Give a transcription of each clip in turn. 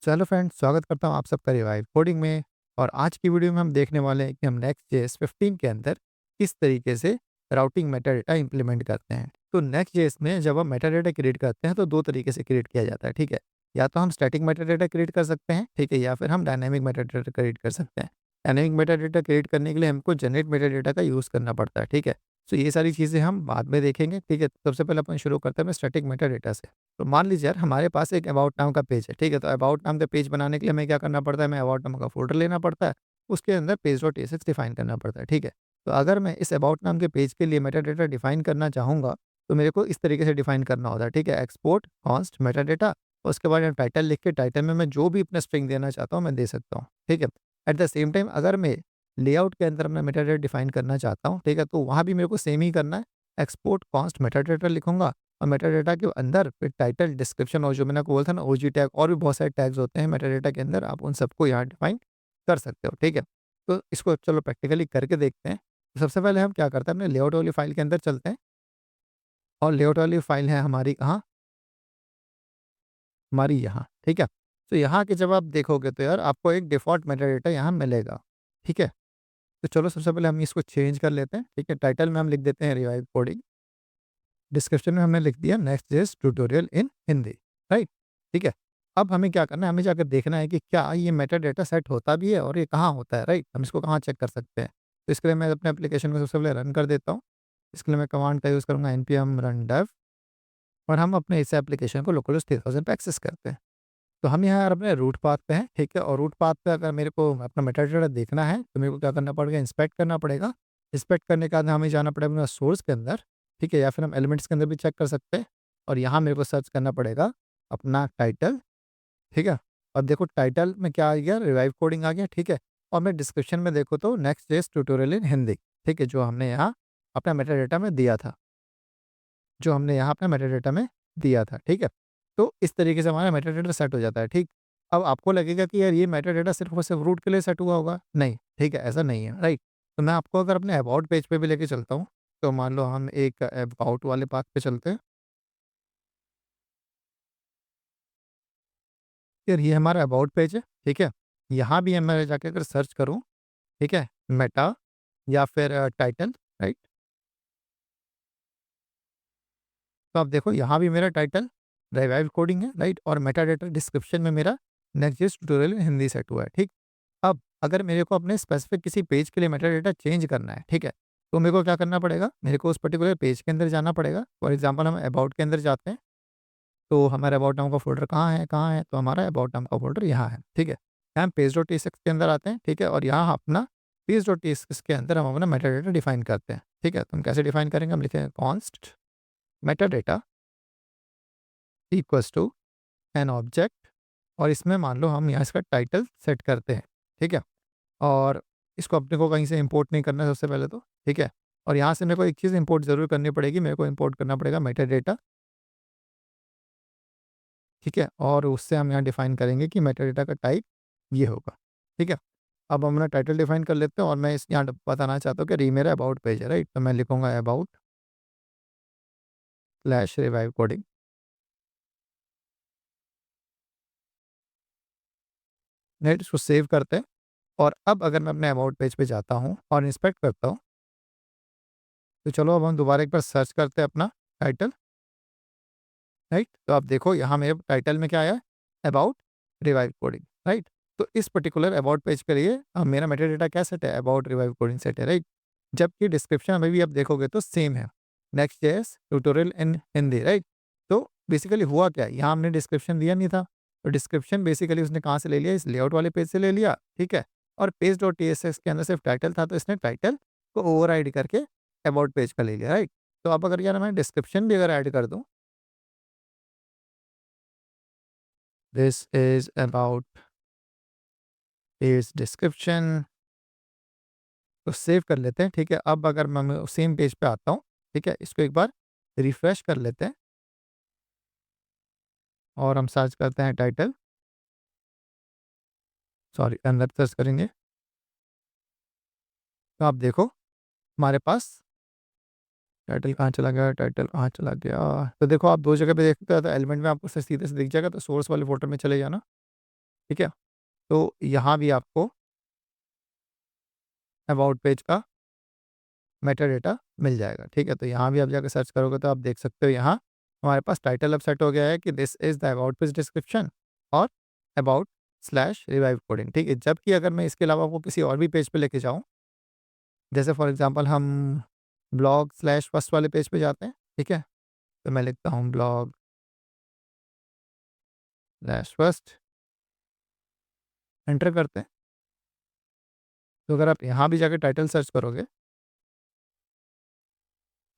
चलो फ्रेंड्स, स्वागत करता हूँ आप सबका रिवाइव कोडिंग में। और आज की वीडियो में हम देखने वाले हैं कि हम नेक्स्ट.जेएस 15 के अंदर किस तरीके से राउटिंग मेटाडेटा इंप्लीमेंट करते हैं। तो नेक्स्ट.जेएस में जब हम मेटाडेटा क्रिएट करते हैं तो दो तरीके से क्रिएट किया जाता है, ठीक है। या तो हम स्टैटिक मेटाडेटा क्रिएट कर सकते हैं, ठीक है, या फिर हम डायनेमिक मेटाडेटा क्रिएट कर सकते हैं। डायनेमिक मेटाडेटा क्रिएट करने के लिए हमको जनरेट मेटाडेटा का यूज़ करना पड़ता है, ठीक है। तो ये सारी चीज़ें हम बाद में देखेंगे, ठीक है। सबसे पहले अपन शुरू करते हैं स्टैटिक मेटाडेटा से। तो मान लीजिए यार हमारे पास एक अबाउट नाम का पेज है, ठीक है। तो अबाउट नाम का पेज बनाने के लिए हमें क्या करना पड़ता है, हमें अबाउट नाम का फ़ोल्डर लेना पड़ता है, उसके अंदर पेज.tsx डिफ़ाइन करना पड़ता है, ठीक है। तो अगर मैं इस अबाउट नाम के पेज के लिए मेटाडेटा डिफ़ाइन करना चाहूँगा, तो मेरे को इस तरीके से डिफ़ाइन करना होता है, ठीक है। एक्सपोर्ट कॉन्स्ट मेटाडेटा, उसके बाद टाइटल लिख के टाइटल में मैं जो भी अपना स्ट्रिंग देना चाहता हूँ, मैं दे सकता हूँ, ठीक है। एट द सेम टाइम अगर मैं लेआउट के अंदर अपना मेटाडेटा डिफ़ाइन करना चाहता हूँ, ठीक है, तो वहाँ भी मेरे को सेम ही करना है। एक्सपोर्ट कॉन्स्ट मेटाडेटा लिखूँगा और मेटाडेटा के अंदर फिर टाइटल, डिस्क्रिप्शन और जो मैंने आपको बोला था ना ओजी टैग और भी बहुत सारे टैग्स होते हैं मेटाडेटा के अंदर, आप उन सबको यहाँ डिफाइन कर सकते हो, ठीक है। तो इसको चलो प्रैक्टिकली करके देखते हैं। तो सबसे पहले हम क्या करते हैं, अपने लेआउट वाली फाइल के अंदर चलते हैं और लेआउट वाली फाइल है हमारी कहाँ, हमारी यहाँ, ठीक है। तो यहाँ के जब आप देखोगे तो यार आपको एक डिफ़ॉल्ट मेटाडेटा यहाँ मिलेगा, ठीक है। तो चलो सबसे पहले हम इसको चेंज कर लेते हैं, ठीक है। टाइटल में हम लिख देते हैं रिवाइव कोडिंग, डिस्क्रिप्शन में हमने लिख दिया नेक्स्ट.जेएस ट्यूटोरियल इन हिंदी, राइट, ठीक है। अब हमें क्या करना है, हमें जाकर देखना है कि क्या ये मेटाडेटा सेट होता भी है और ये कहाँ होता है, राइट। हम इसको कहाँ चेक कर सकते हैं। तो इसके लिए मैं अपने एप्लीकेशन को सबसे पहले रन कर देता हूँ। इसके लिए मैं कमांड का यूज़ करूँगा npm run dev और हम अपने इस एप्लीकेशन को लोकल 3000 पे एक्सेस करते हैं। तो हम यहाँ अपने रूट पाथ पे हैं, ठीक है। और रूट पाथ पे अगर मेरे को अपना मेटाडेटा देखना है तो मेरे को क्या करना पड़ेगा, इंस्पेक्ट करना पड़ेगा। इंस्पेक्ट करने के बाद हमें जाना पड़ेगा अपना सोर्स के अंदर, ठीक है, या फिर हम एलिमेंट्स के अंदर भी चेक कर सकते हैं। और यहाँ मेरे को सर्च करना पड़ेगा अपना टाइटल, ठीक है। और देखो टाइटल में क्या आ गया, रिवाइव कोडिंग आ गया, ठीक है। और मैं डिस्क्रिप्शन में देखो तो नेक्स्ट.जेएस ट्यूटोरियल इन हिंदी, ठीक है, जो हमने यहाँ अपना मेटाडेटा में दिया था, जो हमने यहाँ अपने मेटाडेटा में दिया था, ठीक है। तो इस तरीके से हमारा मेटाडेटा सेट हो जाता है, ठीक। अब आपको लगेगा कि यार ये मेटाडेटा सिर्फ़ और सिर्फ़ रूट के लिए सेट हुआ होगा, नहीं, ठीक है, ऐसा नहीं है, राइट। तो मैं आपको अगर अपने अबाउट पेज पे भी लेके चलता हूँ, तो मान लो हम एक अबाउट वाले पाथ पे चलते हैं। यार ये हमारा अबाउट पेज है, ठीक है। यहाँ भी मैं जाके अगर सर्च करूँ, ठीक है, मेटा या फिर टाइटल, राइट। तो आप देखो यहाँ भी मेरा टाइटल रिवाइव कोडिंग है, राइट। और मेटाडेटा डिस्क्रिप्शन में मेरा नेक्स्ट ट्यूटोरियल हिंदी सेट हुआ है, ठीक। अब अगर मेरे को अपने स्पेसिफिक किसी पेज के लिए मेटाडेटा चेंज करना है, ठीक है, तो मेरे को क्या करना पड़ेगा, मेरे को उस पर्टिकुलर पेज के अंदर जाना पड़ेगा। फॉर एग्जांपल हम अबाउट के अंदर जाते हैं, तो हमारा अबाउट नाम का फ़ोल्डर कहाँ है, तो हमारा अबाउट नाम का फ़ोल्डर यहाँ है, ठीक है। यहाँ हम पेज.tsx के अंदर आते हैं, ठीक है, और यहाँ अपना पेज.tsx के अंदर हम अपना मेटाडेटा डिफाइन करते हैं, ठीक है। तो हम कैसे डिफाइन करेंगे, हम लिखेंगे const metadata equals to an object और इसमें मान लो हम यहाँ इसका टाइटल सेट करते हैं, ठीक है। और इसको अपने को कहीं से इंपोर्ट नहीं करना है सबसे पहले तो, ठीक है। और यहाँ से मेरे को एक चीज़ इंपोर्ट ज़रूर करनी पड़ेगी, मेरे को इंपोर्ट करना पड़ेगा मेटाडेटा, ठीक है। और उससे हम यहाँ डिफाइन करेंगे कि मेटाडेटा का टाइप ये होगा, ठीक है। अब हम अपना टाइटल डिफाइन कर लेते हैं और मैं इस यहाँ बताना चाहता हूँ कि ये मेरा अबाउट पेज है, राइट। तो मैं लिखूंगा about slash revive coding, right. इसको सेव करते हैं। और अब अगर मैं अपने अबाउट पेज पे जाता हूँ और इंस्पेक्ट करता हूँ, तो चलो अब हम दोबारा एक बार सर्च करते हैं अपना टाइटल, राइट। तो आप देखो यहाँ मेरे टाइटल में क्या आया, अबाउट रिवाइव कोडिंग, राइट। तो इस पर्टिकुलर अबाउट पेज के लिए मेरा मेटाडेटा क्या सेट है, अबाउट रिवाइव कोडिंग सेट है, राइट। जबकि डिस्क्रिप्शन में भी आप देखोगे तो सेम है, नेक्स्ट.जेएस ट्यूटोरियल इन हिंदी, राइट। तो बेसिकली हुआ क्या, यहाँ हमने डिस्क्रिप्शन दिया नहीं था, तो डिस्क्रिप्शन बेसिकली उसने कहाँ से ले लिया, इस लेआउट वाले पेज से ले लिया, ठीक है। और पेज.tsx के अंदर सिर्फ टाइटल था, तो इसने टाइटल को ओवरराइड करके अबाउट पेज का ले लिया, राइट। तो अब अगर यार मैं डिस्क्रिप्शन भी अगर ऐड कर दूँ, this is about page description, तो सेव कर लेते हैं, ठीक है। अब अगर मैं सेम पेज पे आता हूँ, ठीक है, इसको एक बार रिफ्रेश कर लेते हैं और हम सर्च करते हैं टाइटल, सॉरी अंदर सर्च करेंगे। तो आप देखो हमारे पास टाइटल कहाँ चला गया, टाइटल कहाँ चला गया। तो देखो आप दो जगह पे देख सकते हो, तो एलिमेंट में आपको सीधे से दिख जाएगा, तो सोर्स वाले फोल्डर में चले जाना, ठीक है। तो यहाँ भी आपको अबाउट पेज का मेटा डेटा मिल जाएगा। ठीक है, तो यहाँ भी आप जाकर सर्च करोगे तो आप देख सकते हो यहाँ हमारे पास टाइटल अब सेट हो गया है कि this is the about page description और अबाउट स्लैश रिवाइव कोडिंग। ठीक है, जबकि अगर मैं इसके अलावा वो किसी और भी पेज पे लेके जाऊँ, जैसे फॉर एग्जांपल हम ब्लॉग स्लैश फर्स्ट वाले पेज पे जाते हैं। ठीक है, तो मैं लिखता हूँ ब्लॉग स्लैश फर्स्ट, एंटर करते हैं। तो अगर आप यहाँ भी जाके टाइटल सर्च करोगे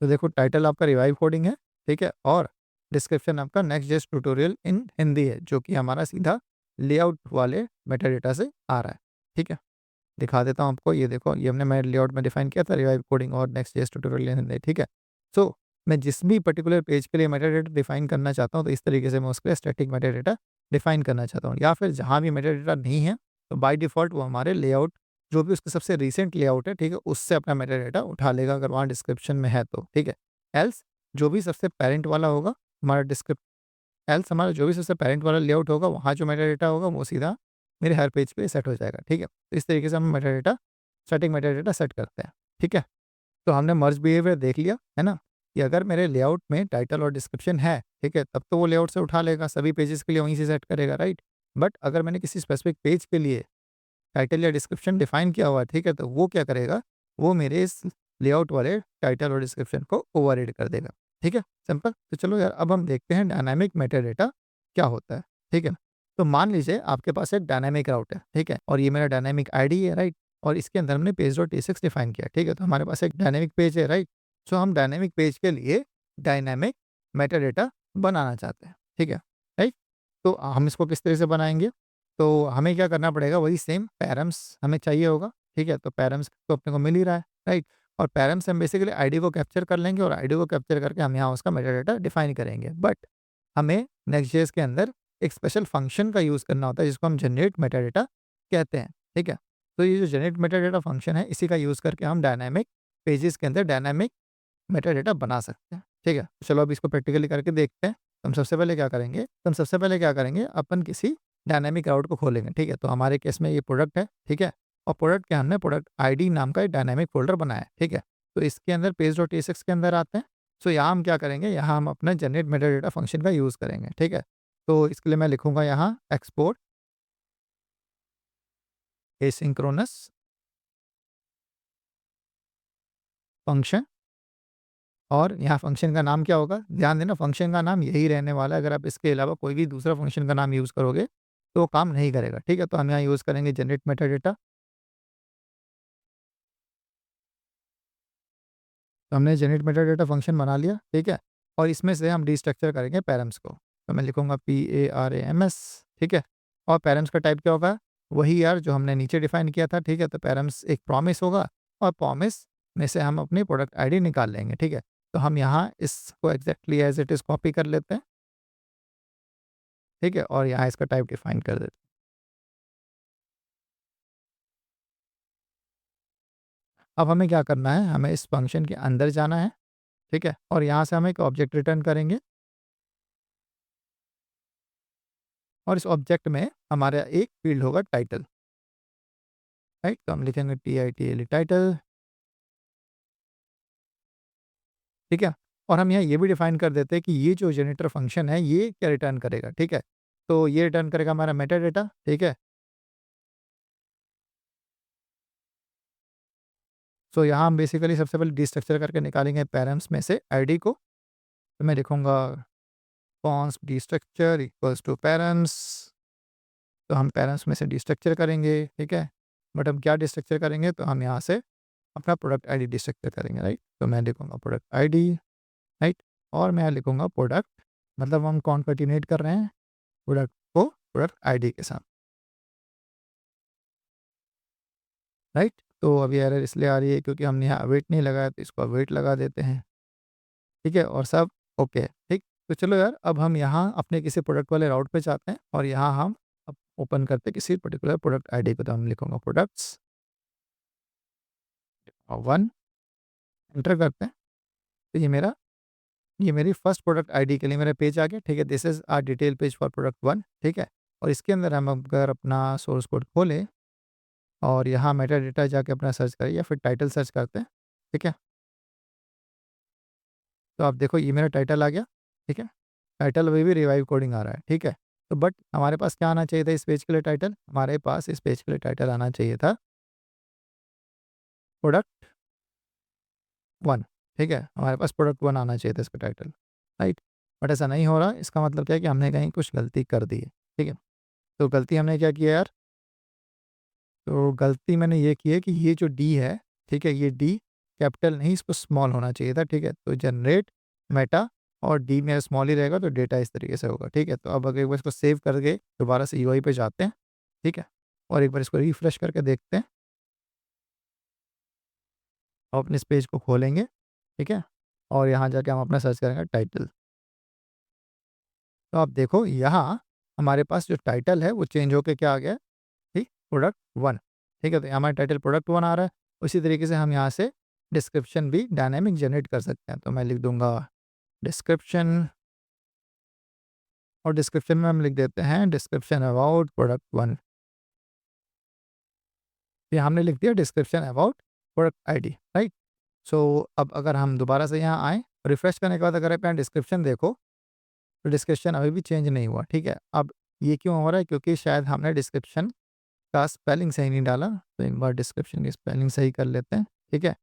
तो देखो टाइटल आपका रिवाइव कोडिंग है। ठीक है, और डिस्क्रिप्शन आपका नेक्स्ट जेस्ट ट्यूटोरियल इन हिंदी है, जो कि हमारा सीधा लेआउट वाले मेटा डेटा से आ रहा है। ठीक है, दिखा देता हूँ आपको, ये देखो ये हमने मैं लेआउट में डिफाइन किया था रिवाइव कोडिंग और नेक्स्ट जेस्ट ट्यूटोरियल इन हिंदी। ठीक है, सो मैं जिस भी पर्टिकुलर पेज के लिए मेटा डेटा डिफाइन करना चाहता हूँ तो इस तरीके से मैं उसके स्टैटिक मेटा डेटा डिफाइन करना चाहता हूँ, या फिर जहाँ भी मेटा डेटा नहीं है तो बाय डिफ़ॉल्ट वो हमारे लेआउट जो भी उसका सबसे रीसेंट लेआउट है, ठीक है, उससे अपना मेटा डेटा उठा लेगा अगर वहाँ डिस्क्रिप्शन में है तो। ठीक है, एल्स जो भी सबसे पेरेंट वाला होगा हमारा एल्स हमारा जो भी सबसे पेरेंट वाला लेआउट होगा वहाँ जो मेटा डेटा होगा वो सीधा मेरे हर पेज पे सेट हो जाएगा। ठीक है, तो इस तरीके से हम Meta data static Meta data set करते हैं। ठीक है, तो हमने मर्ज बिहेवियर देख लिया है ना, कि अगर मेरे लेआउट में टाइटल और डिस्क्रिप्शन है, ठीक है, तब तो वो लेआउट से उठा लेगा, सभी पेजेस के लिए वहीं से सेट करेगा, राइट। बट अगर मैंने किसी स्पेसिफिक पेज के लिए टाइटल या डिस्क्रिप्शन डिफाइन किया हुआ है, ठीक है, तो वो क्या करेगा, वो मेरे इस लेआउट वाले टाइटल और डिस्क्रिप्शन को ओवरराइड कर देगा। ठीक है, सिंपल। तो चलो यार अब हम देखते हैं डायनामिक मेटा डेटा क्या होता है। ठीक है, तो मान लीजिए आपके पास एक डायनामिक राउट है, ठीक है, और ये मेरा डायनामिक आईडी है, राइट, और इसके अंदर हमने पेज डॉट टी6 डिफाइन किया। ठीक है, तो हमारे पास एक डायनामिक पेज है, राइट। सो हम डायनामिक पेज के लिए डायनामिक मेटा डेटा बनाना चाहते हैं। ठीक है, राइट। तो हम इसको किस तरह से बनाएंगे, तो हमें क्या करना पड़ेगा, वही सेम पैरम्स हमें चाहिए होगा। ठीक है, तो पैरम्स तो अपने को मिल ही रहा है, राइट, और पैरम्स से हम बेसिकली आईडी को कैप्चर कर लेंगे और आईडी को कैप्चर करके हम यहाँ उसका मेटा डेटा डिफाइन करेंगे। बट हमें नेक्स्ट.जेएस के अंदर एक स्पेशल फंक्शन का यूज़ करना होता है जिसको हम जनरेट मेटा डेटा कहते हैं। ठीक है, तो ये जो जनरेट मेटा डेटा फंक्शन है इसी का यूज़ करके हम डायनामिक पेजेस के अंदर डायनामिक मेटा डेटा बना सकते हैं। ठीक है, तो चलो अब इसको प्रैक्टिकली करके देखते हैं। तो हम सबसे पहले क्या करेंगे, अपन किसी डायनामिक राउट को खोलेंगे। ठीक है, तो हमारे केस में ये प्रोडक्ट है। ठीक है, और प्रोडक्ट के हमने प्रोडक्ट आईडी नाम का एक डायनामिक फ़ोल्डर बनाया है। ठीक है, तो इसके अंदर पेज.tsx के अंदर आते हैं। सो यहाँ हम क्या करेंगे, यहाँ हम अपना जनरेट मेटा डेटा फंक्शन का यूज़ करेंगे। ठीक है, तो इसके लिए मैं लिखूँगा यहाँ एक्सपोर्ट एसिंक्रोनस फंक्शन, और यहाँ फंक्शन का नाम क्या होगा, ध्यान देना फंक्शन का नाम यही रहने वाला है। अगर आप इसके अलावा कोई भी दूसरा फंक्शन का नाम यूज़ करोगे तो वो काम नहीं करेगा। ठीक है, तो हम यहाँ यूज़ करेंगे जनरेट मेटा डेटा। तो हमने जनरेट मेटा डेटा फंक्शन बना लिया। ठीक है, और इसमें से हम डिस्ट्रक्चर करेंगे पैरम्स को। तो मैं लिखूँगा PARAMS। ठीक है, और पैरम्स का टाइप क्या होगा, वही यार जो हमने नीचे डिफाइन किया था। ठीक है, तो पैरम्स एक प्रॉमिस होगा और प्रॉमिस में से हम अपनी प्रोडक्ट आईडी निकाल लेंगे। ठीक है, तो हम यहाँ इसको exactly as it is copy कर लेते हैं। ठीक है, और यहाँ इसका टाइप डिफाइन कर देते हैं। अब हमें क्या करना है, हमें इस फंक्शन के अंदर जाना है। ठीक है, और यहाँ से हम एक ऑब्जेक्ट रिटर्न करेंगे और इस ऑब्जेक्ट में हमारा एक फील्ड होगा टाइटल, राइट। तो हम लिखेंगे TITLE टाइटल। ठीक है, और हम यहाँ ये भी डिफाइन कर देते हैं कि ये जो जनरेटर फंक्शन है ये क्या रिटर्न करेगा। ठीक है, तो ये रिटर्न करेगा हमारा मेटा डेटा। ठीक है, सो यहाँ हम बेसिकली सबसे पहले डिस्ट्रक्चर करके निकालेंगे पैरम्स में से आईडी को। तो मैं लिखूंगा const destructure equals to params. तो हम पैरम्स में से डिस्ट्रक्चर करेंगे। ठीक है, बट हम क्या डिस्ट्रक्चर करेंगे, तो हम यहाँ से अपना प्रोडक्ट आईडी डिस्ट्रक्चर करेंगे, राइट। तो मैं लिखूंगा प्रोडक्ट आईडी, राइट, और मैं लिखूंगा प्रोडक्ट, मतलब हम कॉन्कैटिनेट कर रहे हैं प्रोडक्ट को प्रोडक्ट आईडी के साथ, राइट। तो अभी एरर इसलिए आ रही है क्योंकि हमने यहाँ अवेट नहीं लगाया, तो इसको अवेट लगा देते हैं। ठीक है, और सब ओके। ठीक, तो चलो यार अब हम यहाँ अपने किसी प्रोडक्ट वाले राउट पे जाते हैं और यहाँ हम अब ओपन करते हैं किसी पर्टिकुलर प्रोडक्ट आईडी को। तो हम लिखूंगा प्रोडक्ट्स 1, एंटर करते हैं। तो ये मेरी फर्स्ट प्रोडक्ट आईडी के लिए मेरा पेज आ गया। ठीक है, this is our detail page for product 1। ठीक है, और इसके अंदर हम अगर अपना सोर्स कोड खोलें और यहाँ मेटा डेटा जाके अपना सर्च करें या फिर टाइटल सर्च करते हैं, ठीक है। तो आप देखो ये मेरा टाइटल आ गया, ठीक है। टाइटल अभी भी रिवाइव कोडिंग आ रहा है, ठीक है। तो बट हमारे पास क्या आना चाहिए था इस पेज के लिए टाइटल? हमारे पास इस पेज के लिए टाइटल आना चाहिए था प्रोडक्ट 1, ठीक है। हमारे पास प्रोडक्ट 1 आना चाहिए था इसका टाइटल, राइट। बट ऐसा नहीं हो रहा, इसका मतलब क्या है कि हमने कहीं कुछ गलती कर दी है, ठीक है। तो गलती हमने क्या किया यार? तो गलती मैंने ये की है कि ये जो डी है, ठीक है, ये डी कैपिटल नहीं, इसको स्मॉल होना चाहिए था, ठीक है। तो जनरेट मेटा और डी में स्मॉल ही रहेगा तो डेटा इस तरीके से होगा, ठीक है। तो अब अगर एक बार इसको सेव करके दोबारा से यूआई पे जाते हैं, ठीक है, और एक बार इसको रिफ्रेश करके देखते हैं और अपने इस पेज को खोलेंगे, ठीक है, और यहाँ जाके हम अपना सर्च करेंगे टाइटल। तो आप देखो यहाँ हमारे पास जो टाइटल है वो चेंज होके क्या आ गया है? ठीक, प्रोडक्ट 1, ठीक है। तो यहाँ हमारा टाइटल प्रोडक्ट 1 आ रहा है। उसी तरीके से हम यहाँ से डिस्क्रिप्शन भी डायनामिक जनरेट कर सकते हैं। तो मैं लिख दूंगा डिस्क्रिप्शन और डिस्क्रिप्शन में हम लिख देते हैं डिस्क्रिप्शन अबाउट प्रोडक्ट 1। ये हमने लिख दिया description about product ID, right. So अब अगर हम दोबारा से यहाँ आएँ, रिफ्रेश करने के बाद अगर आप यहाँ डिस्क्रिप्शन देखो, तो डिस्क्रिप्शन अभी भी चेंज नहीं हुआ, ठीक है। अब ये क्यों हो रहा है? क्योंकि शायद हमने डिस्क्रिप्शन का स्पेलिंग सही नहीं डाला। तो एक बार डिस्क्रिप्शन की स्पेलिंग सही कर लेते हैं, ठीक है,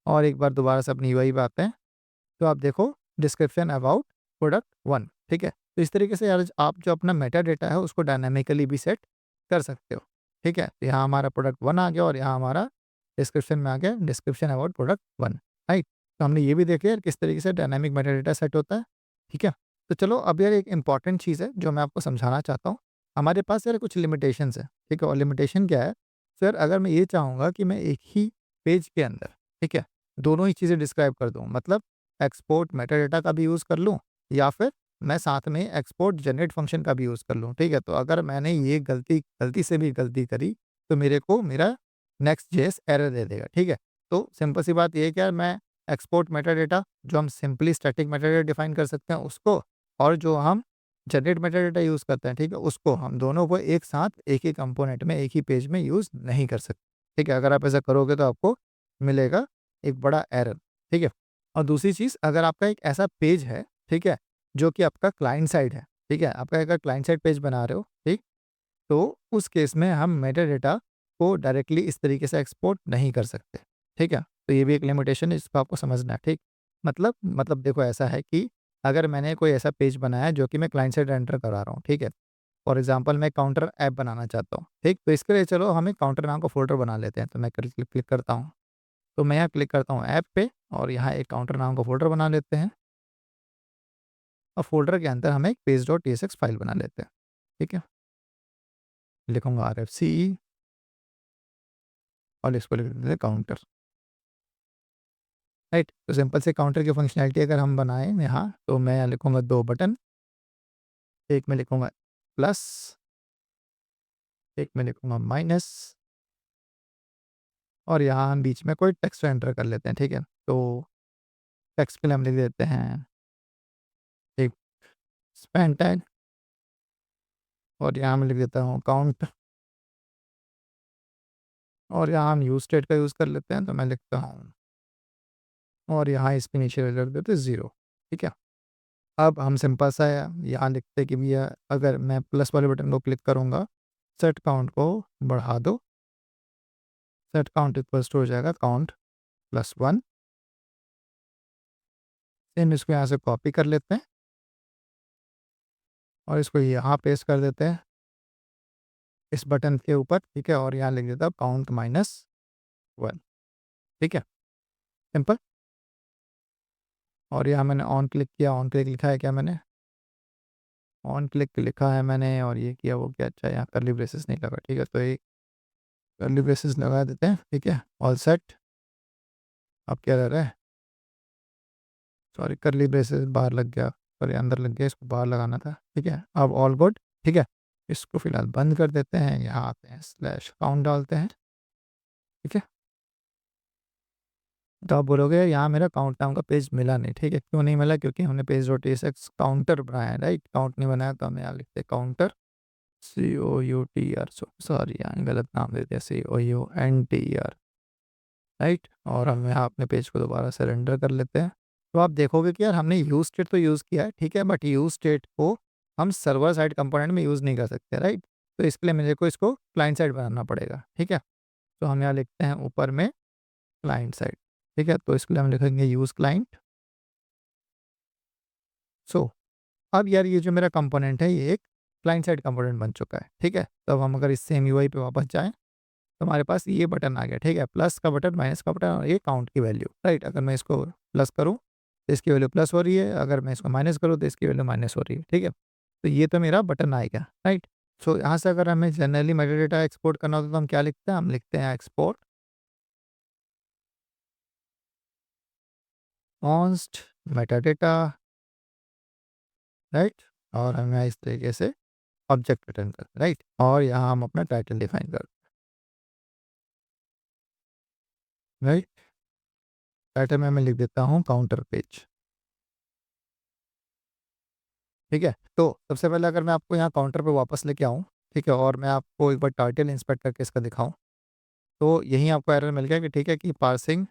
और एक बार दोबारा से अपनी यूआई पे आते हैं। तो आप देखो डिस्क्रिप्शन अबाउट प्रोडक्ट 1, ठीक है। तो इस तरीके से यार आप जो अपना मेटा डेटा है उसको डायनामिकली भी सेट कर सकते हो, ठीक है। तो यहाँ हमारा प्रोडक्ट 1 आ गया और यहाँ हमारा डिस्क्रिप्शन में आ गया डिस्क्रिप्शन अबाउट प्रोडक्ट 1, राइट। तो हमने ये भी देखा यार किस तरीके से डायनामिक मेटा डेटा सेट होता है, ठीक है। तो चलो अब यार एक इंपॉर्टेंट चीज़ है जो मैं आपको समझाना चाहता हूँ। हमारे पास यार कुछ लिमिटेशंस है, ठीक है। और लिमिटेशन क्या है? सर अगर मैं ये चाहूँगा कि मैं एक ही पेज के अंदर, ठीक है, दोनों ही चीज़ें डिस्क्राइब कर दूँ, मतलब एक्सपोर्ट मेटाडाटा का भी यूज़ कर लूँ या फिर मैं साथ में एक्सपोर्ट जनरेट फंक्शन का भी यूज़ कर लूँ, ठीक है। तो अगर मैंने ये गलती से भी गलती करी तो मेरे को मेरा नेक्स्ट जेएस एरर दे देगा, ठीक है। तो सिंपल सी बात ये है कि यार मैं एक्सपोर्ट मेटाडाटा जो हम सिंपली स्टैटिक मेटाडाटा डिफाइन कर सकते हैं उसको, और जो हम जनरेट मेटाडाटा यूज़ करते हैं, ठीक है, उसको हम दोनों को एक साथ एक ही कंपोनेंट में एक ही पेज में यूज़ नहीं कर सकते, ठीक है। अगर आप ऐसा करोगे तो आपको मिलेगा एक बड़ा एरर, ठीक है। और दूसरी चीज़, अगर आपका एक ऐसा पेज है, ठीक है, जो कि आपका क्लाइंट साइड है, ठीक है, आपका अगर क्लाइंट साइड पेज बना रहे हो, ठीक, तो उस केस में हम मेटाडाटा को डायरेक्टली इस तरीके से एक्सपोर्ट नहीं कर सकते, ठीक है। तो ये भी एक लिमिटेशन है, इसको आपको समझना है, ठीक। मतलब देखो ऐसा है कि अगर मैंने कोई ऐसा पेज बनाया है जो कि मैं क्लाइंट साइड रेंडर करा रहा हूँ, ठीक है। फॉर एग्जांपल मैं काउंटर ऐप बनाना चाहता हूँ, ठीक। तो इसके लिए चलो हम एक काउंटर नाम का फ़ोल्डर बना लेते हैं। तो मैं क्लिक करता हूँ। तो मैं यहाँ क्लिक करता हूँ ऐप पे और यहाँ एक काउंटर नाम का फ़ोल्डर बना लेते हैं और फ़ोल्डर के अंदर हम एक पेज.tsx फाइल बना लेते हैं, ठीक है। लिखूँगा RFC और इसको लिख देते हैं काउंटर, राइट। तो सिंपल से काउंटर की फंक्शनैलिटी अगर हम बनाएँ यहाँ, तो मैं यहाँ लिखूँगा 2 बटन, एक में लिखूँगा प्लस, एक में लिखूँगा माइनस और यहाँ हम बीच में कोई टेक्स्ट एंटर कर लेते हैं, ठीक है। तो टेक्स्ट के लिए हम लिख देते हैं एक स्पैन टैग और यहाँ मैं लिख देता हूँ काउंट और यहाँ हम यूज़ स्टेट का यूज़ कर लेते हैं। तो मैं लिखता हूँ और यहाँ इसके नीचे रख देते हैं 0, ठीक है। अब हम सिंपल सा यहाँ लिखते हैं कि भैया अगर मैं प्लस वाले बटन को क्लिक करूँगा, सेट काउंट को बढ़ा दो, सेट काउंट इक्वल्स टू हो जाएगा काउंट +1। सेम इसको यहाँ से कॉपी कर लेते हैं और इसको यहाँ पेस्ट कर देते हैं इस बटन के ऊपर, ठीक है, और यहाँ लिख देता हूँ काउंट -1, ठीक है, सिंपल। और यहाँ मैंने ऑन क्लिक किया, ऑन क्लिक लिखा है क्या मैंने? ऑन क्लिक लिखा है मैंने और ये किया वो किया। अच्छा यहाँ कर्ली ब्रेसेस नहीं लगा, ठीक है, तो एक कर्ली ब्रेसेस लगा देते हैं, ठीक है, ऑल सेट। अब क्या रह रहा है? सॉरी कर्ली ब्रेसेस बाहर लग गया और ये अंदर लग गया, इसको बाहर लगाना था, ठीक है। अब ऑल गुड, ठीक है। इसको फिलहाल बंद कर देते हैं, यहाँ आते हैं स्लैश काउंट डालते हैं, ठीक है। तो आप बोलोगे यहाँ मेरा काउंट नाम का पेज मिला नहीं, ठीक है। क्यों नहीं मिला? क्योंकि हमने पेज.tsx काउंटर बनाया है, राइट, काउंट नहीं बनाया। तो हम यहाँ लिखते हैं काउंटर COUTR, सॉरी यहाँ गलत नाम दे दिया, COUNTER, राइट। और हम यहाँ अपने पेज को दोबारा से रेंडर कर लेते हैं। तो आप देखोगे कि यार हमने यूज स्टेट तो यूज़ किया है, ठीक है, बट यूज स्टेट को हम सर्वर साइड कंपोनेंट में यूज़ नहीं कर सकते, राइट। तो इसके लिए मेरे को इसको क्लाइंट साइड बनाना पड़ेगा, ठीक है। तो हम यहाँ लिखते हैं ऊपर में क्लाइंट साइड, ठीक है। तो इसके लिए हम लिखेंगे यूज़ क्लाइंट। सो अब यार ये जो मेरा कंपोनेंट है ये एक क्लाइंट साइड कंपोनेंट बन चुका है, ठीक है। तो अब हम अगर इस सेम यूआई पे वापस जाएँ तो हमारे पास ये बटन आ गया, ठीक है, प्लस का बटन, माइनस का बटन और ये काउंट की वैल्यू, राइट। अगर मैं इसको प्लस करूँ तो इसकी वैल्यू प्लस हो रही है, अगर मैं इसको माइनस करूँ तो इसकी वैल्यू माइनस हो रही है, ठीक है। तो ये तो मेरा बटन आएगा, राइट। सो यहाँ से अगर हमें जनरली मेटाडेटा एक्सपोर्ट करना होता है तो हम क्या लिखते हैं, हम लिखते हैं एक्सपोर्ट कॉन्स्ट मेटाडेटा, राइट। और हमें इस तरीके से ऑब्जेक्ट रिटर्न कर, राइट। और यहाँ हम अपना टाइटल डिफाइन कर, राइट। टाइटल में मैं लिख देता हूँ काउंटर पेज, ठीक है। तो सबसे पहले अगर मैं आपको यहाँ काउंटर पे वापस लेके आऊँ, ठीक है, और मैं आपको एक बार टाइटल इंस्पेक्ट करके इसका दिखाऊँ, तो यहीं आपको एरर मिल गया कि ठीक है कि parsing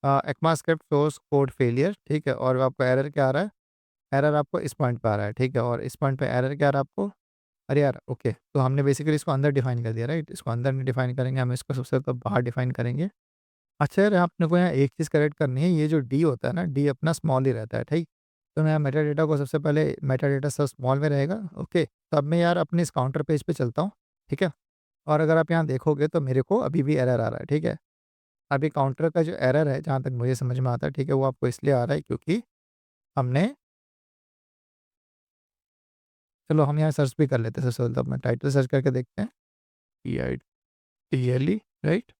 ECMAScript source code failure, ठीक है। और आपको एरर क्या आ रहा है, एरर आपको इस पॉइंट पे आ रहा है, ठीक है। और इस पॉइंट पे एरर क्या आ रहा है आपको, अरे यार ओके, तो हमने बेसिकली इसको अंदर डिफाइन कर दिया, राइट। इसको अंदर नहीं डिफाइन करेंगे, हम इसको सबसे तो बाहर डिफाइन करेंगे। अच्छा यार अपने को यहाँ एक चीज़ करेक्ट करनी है, ये जो डी होता है ना, डी अपना स्मॉल ही रहता है, ठीक। तो मैं मेटा डेटा को सबसे पहले मेटा डेटा सब स्मॉल में रहेगा, ओके। तो अब मैं यार अपने इस काउंटर पेज पे चलता हूँ, ठीक है। और अगर आप यहाँ देखोगे तो मेरे को अभी भी एरर आ रहा है, ठीक है। अभी काउंटर का जो एरर है जहाँ तक मुझे समझ में आता है, ठीक है, वो आपको इसलिए आ रहा है क्योंकि हमने, चलो हम यहाँ सर्च भी कर लेते हैं, सबसे पहले तो अपना टाइटल सर्च करके देखते हैं, TITLE, राइट।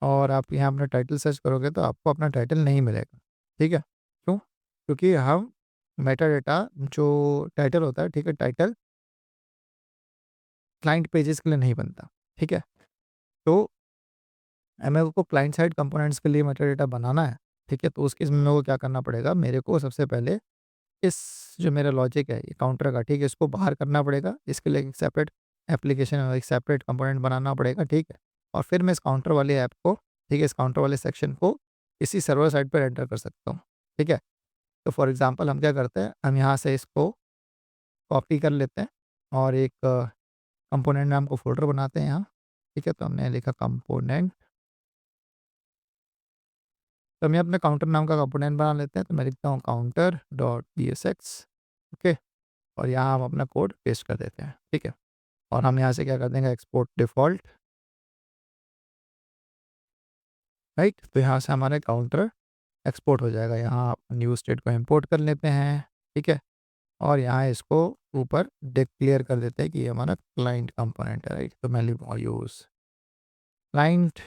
और आप यहाँ अपना टाइटल सर्च करोगे तो आपको अपना टाइटल नहीं मिलेगा, ठीक है। क्यों? क्योंकि हम मेटा डेटा जो टाइटल होता है, ठीक है, टाइटल क्लाइंट पेजेस के लिए नहीं बनता, ठीक है। तो मेरे को क्लाइंट साइड कंपोनेंट्स के लिए मेटा डेटा बनाना है, ठीक है। तो उस केस में मेरे को क्या करना पड़ेगा, मेरे को सबसे पहले इस जो मेरा लॉजिक है ये काउंटर का, ठीक है, इसको बाहर करना पड़ेगा। इसके लिए एक सेपरेट एप्लीकेशन और एक सेपरेट कंपोनेंट बनाना पड़ेगा, ठीक है। और फिर मैं इस काउंटर वाले ऐप को, ठीक है, इस काउंटर वाले सेक्शन को इसी सर्वर साइड पर एंटर कर सकता हूँ, ठीक है। तो फॉर एग्जांपल हम क्या करते हैं, हम यहाँ से इसको कॉपी कर लेते हैं और एक कंपोनेंट नाम को फ़ोल्डर बनाते हैं यहाँ, ठीक है। तो हमने लिखा कंपोनेंट, तो हम अपने काउंटर नाम का कंपोनेंट बना लेते हैं। तो मैं लिखता हूँ काउंटर डॉट CSX, ओके। और यहाँ हम अपना कोड पेस्ट कर देते हैं, ठीक है। और हम यहाँ से क्या कर देंगे, एक्सपोर्ट डिफ़ॉल्ट, राइट। तो यहाँ से हमारा काउंटर एक्सपोर्ट हो जाएगा। यहाँ न्यू स्टेट को इंपोर्ट कर लेते हैं, ठीक है। और यहाँ इसको ऊपर डिक्लेयर कर देते हैं कि ये हमारा क्लाइंट कंपोनेंट है, राइट। तो मैं लिखूँगा यूज़ क्लाइंट,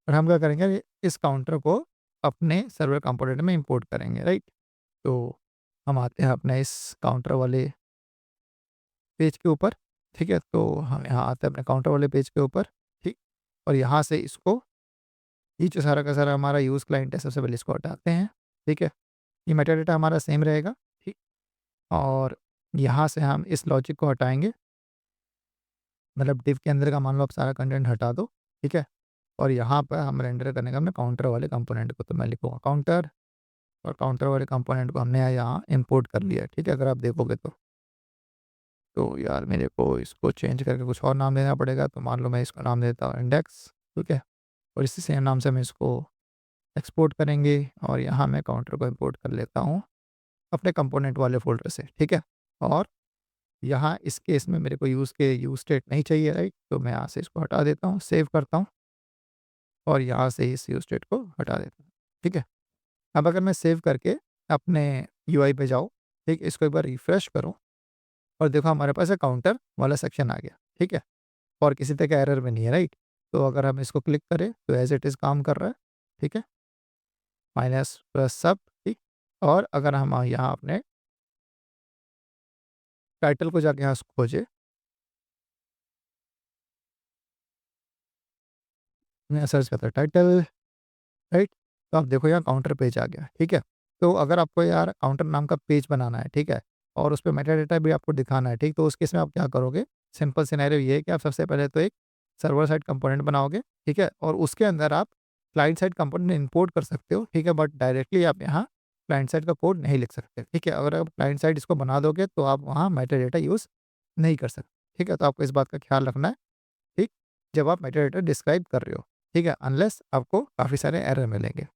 और हम क्या करेंगे, इस काउंटर को अपने सर्वर कंपोनेंट में इंपोर्ट करेंगे, राइट। तो हम आते हैं अपने इस काउंटर वाले पेज के ऊपर, ठीक है। तो हम यहाँ आते हैं अपने काउंटर वाले पेज के ऊपर, ठीक। और यहाँ से इसको, ये जो सारा का सारा हमारा यूज़ क्लाइंट है, सबसे पहले इसको हटाते हैं, ठीक है। ये मेटा डेटा हमारा सेम रहेगा, ठीक। और यहाँ से हम इस लॉजिक को हटाएँगे, मतलब डिव के अंदर का मान लो आप सारा कंटेंट हटा दो, ठीक है। और यहाँ पर हम रेंडर करने का हमने काउंटर वाले कंपोनेंट को, तो मैं लिखूँगा काउंटर, और काउंटर वाले कंपोनेंट को हमने यहाँ इंपोर्ट कर लिया है, ठीक है। अगर आप देखोगे तो यार मेरे को इसको चेंज करके कुछ और नाम देना पड़ेगा। तो मान लो मैं इसका नाम देता हूँ इंडेक्स, ठीक है। और इसी सेम नाम से मैं इसको एक्सपोर्ट करेंगे और यहाँ मैं काउंटर को इंपोर्ट कर लेता हूँ अपने कंपोनेंट वाले फ़ोल्डर से, ठीक है। और यहाँ इस केस में मेरे को यूज़ स्टेट नहीं चाहिए, राइट। तो मैं यहाँ से इसको हटा देता हूँ, सेव करता हूँ और यहाँ से इस यूज़ स्टेट को हटा देता हूँ, ठीक है। अब अगर मैं सेव करके अपने यूआई पे जाऊँ, ठीक, इसको एक बार रिफ्रेश करूँ और देखो हमारे पास काउंटर वाला सेक्शन आ गया, ठीक है। और किसी तरह का एरर भी नहीं है, राइट। तो अगर हम इसको क्लिक करें तो एज़ इट इज़ काम कर रहा है, ठीक है, माइनस प्लस सब, ठीक। और अगर हम यहाँ अपने टाइटल को जाके यहाँ खोजें, मैं सर्च करता हूँ टाइटल, राइट। तो आप देखो यहाँ काउंटर पेज आ गया, ठीक है। तो अगर आपको यार काउंटर नाम का पेज बनाना है, ठीक है, और उस पे मेटा डेटा भी आपको दिखाना है, ठीक? तो उस केस में आप क्या करोगे, सिंपल सिनेरियो ये है कि आप सबसे पहले तो एक सर्वर साइड कंपोनेंट बनाओगे, ठीक है? और उसके अंदर आप क्लाइंट साइड कंपोनेंट इंपोर्ट कर सकते हो, ठीक है? बट डायरेक्टली आप यहाँ क्लाइंट साइड का कोड नहीं लिख सकते, ठीक है? अगर आप क्लाइंट साइड इसको बना दोगे तो आप वहाँ मेटा डेटा यूज़ नहीं कर सकते, ठीक है? तो आपको इस बात का ख्याल रखना है, ठीक? जब आप मेटा डेटा डिस्क्राइब कर रहे हो, ठीक है? अनलेस आपको काफ़ी सारे एरर मिलेंगे।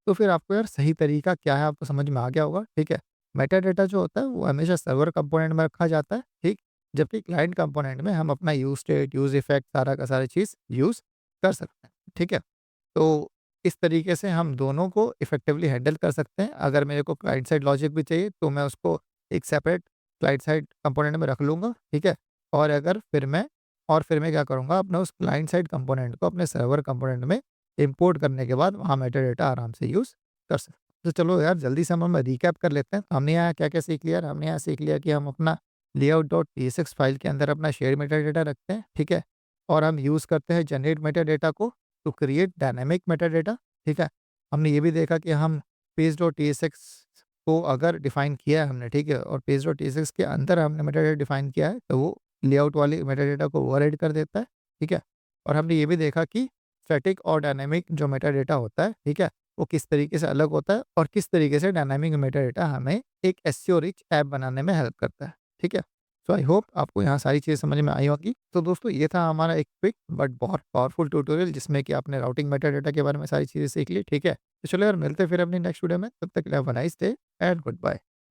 तो फिर आपको यार सही तरीका क्या है आपको समझ में आ गया होगा, ठीक है? मेटा डेटा जो होता है वो हमेशा सर्वर कंपोनेंट में रखा जाता है, ठीक? जबकि क्लाइंट कंपोनेंट में हम अपना यूज़ स्टेट, यूज़ इफेक्ट सारा का सारी चीज़ यूज़ कर सकते हैं, ठीक है? तो इस तरीके से हम दोनों को इफ़ेक्टिवली हैंडल कर सकते हैं। अगर मेरे को क्लाइंट साइड लॉजिक भी चाहिए तो मैं उसको एक सेपरेट क्लाइंट साइड कंपोनेंट में रख लूँगा, ठीक है? और अगर फिर मैं क्या करूँगा, अपना उस क्लाइंट साइड कंपोनेंट को अपने सर्वर कंपोनेंट में इंपोर्ट करने के बाद वहाँ मेटा डेटा आराम से यूज़ कर सकते हैं। तो चलो यार जल्दी से हम रिकैप कर लेते हैं। हमने यहाँ क्या-क्या सीख लिया? हमने यहाँ सीख लिया कि हम अपना layout.tsx फाइल के अंदर अपना शेयर मेटा डेटा रखते हैं, ठीक है? और हम यूज़ करते हैं जनरेट मेटा डेटा को to create dynamic meta data, ठीक है? हमने ये भी देखा कि हम पेज.tsx को अगर डिफाइन किया है हमने, ठीक है? और पेज.tsx के अंदर हमने मेटा डेटा डिफाइन किया है, तो वो लेआउट वाली मेटा डेटा को ओवरराइड कर देता है, ठीक है? और हमने ये भी देखा कि स्टैटिक और डायनामिक जो मेटा डेटा होता है, ठीक है? वो किस तरीके से अलग होता है और किस तरीके से डायनामिक मेटा डेटा हमें एक एसईओ रिच ऐप बनाने में हेल्प करता है, ठीक है? सो आई होप आपको यहाँ सारी चीज़ें समझ में आई होगी। तो दोस्तों ये था हमारा एक क्विक बट बहुत पावरफुल ट्यूटोरियल जिसमें कि आपने राउटिंग मेटा डेटा के बारे में सारी चीज़ें सीख ली, ठीक है? तो चलो यार मिलते हैं फिर अपनी नेक्स्ट वीडियो में, तब तक के लिए have a nice day and good bye.